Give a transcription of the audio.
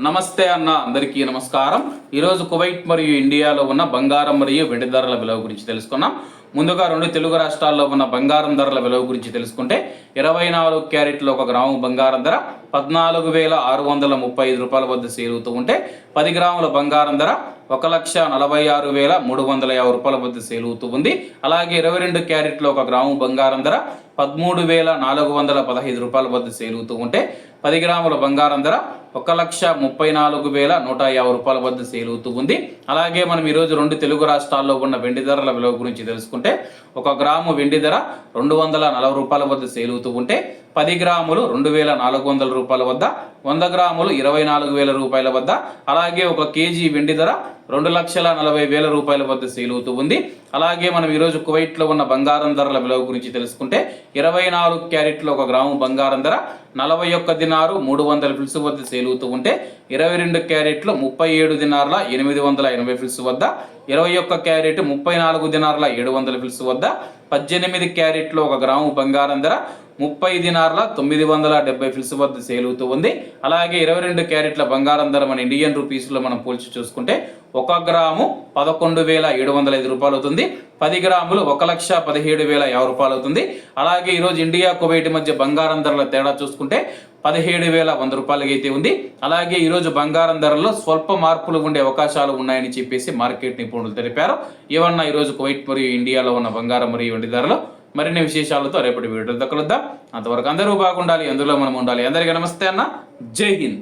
నమస్తే అన్న, అందరికీ నమస్కారం. ఈరోజు కువైట్ మరియు ఇండియాలో ఉన్న బంగారం మరియు వెండి ధరల విలువ గురించి తెలుసుకున్నాం. ముందుగా రెండు తెలుగు రాష్ట్రాల్లో ఉన్న బంగారం ధరల విలువ గురించి తెలుసుకుంటే 24 క్యారెట్లు ఒక గ్రాము బంగారం ధర 14,635 రూపాయల వద్ద సేలుతూ ఉంటే 10 గ్రాముల బంగారం ధర 1,46,350 రూపాయల వద్ద సేలుతూ ఉంది. అలాగే 22 క్యారెట్లు ఒక గ్రాము బంగారం ధర 13,415 రూపాయల వద్ద సేలుతూ ఉంటే 10 గ్రాముల బంగారం ధర 1,34,150 రూపాయల వద్ద సేలుతూ ఉంది. అలాగే మనం ఈరోజు రెండు తెలుగు రాష్ట్రాల్లో ఉన్న వెండి ధరల విలువ గురించి తెలుసుకుంటే 1 గ్రాము వెండి ధర 240 రూపాయల వద్ద సేలుతూ ఉంటే 10 గ్రాములు 2,400 రూపాయల వద్ద, 100 గ్రాములు 24,000 రూపాయల వద్ద, అలాగే 1 కేజీ వెండి ధర 2,40,000 రూపాయల వద్ద సేలుతూ ఉంది. అలాగే మనం ఈరోజు కువైట్లో ఉన్న బంగారం ధరల విలువ గురించి తెలుసుకుంటే 24 క్యారెట్లు ఒక గ్రాము బంగారం ధర 41 దినారు 300 ఫిల్స్ వద్ద సేలుతూ ఉంటే 22 క్యారెట్లు 37 దినార్ల 880 ఫిల్స్ వద్ద, 21 క్యారెట్ 34 దినార్ల 700 ఫిల్స్ వద్ద, 18 క్యారెట్లు ఒక గ్రాము బంగారం ధర 30 దినార్ల 970 ఫిల్స్ వద్ద సేలుతూ ఉంది. అలాగే 22 క్యారెట్ల బంగారం ధర మన ఇండియన్ రూపీస్లో మనం పోల్చి చూసుకుంటే 1 గ్రాము 11,705 రూపాయలు అవుతుంది. 10 గ్రాములు 1,17,050 రూపాయలు అవుతుంది. అలాగే ఈరోజు ఇండియా కువైట్ మధ్య బంగారం ధరల తేడా చూసుకుంటే 17,100 రూపాయలకి అయితే ఉంది. అలాగే ఈరోజు బంగారం ధరల్లో స్వల్ప మార్పులు ఉండే అవకాశాలు ఉన్నాయని చెప్పేసి మార్కెట్ నిపుణులు తెలిపారు. ఏమన్నా ఈరోజు కువైట్ మరియు ఇండియాలో ఉన్న బంగారం మరియు వెండి ధరలు మరిన్ని విశేషాలతో రేపటి వీడియోలో కలుద్దాం. అంతవరకు అందరూ బాగుండాలి, అందులో మనం ఉండాలి. అందరికీ నమస్తే అన్న, జై హింద్.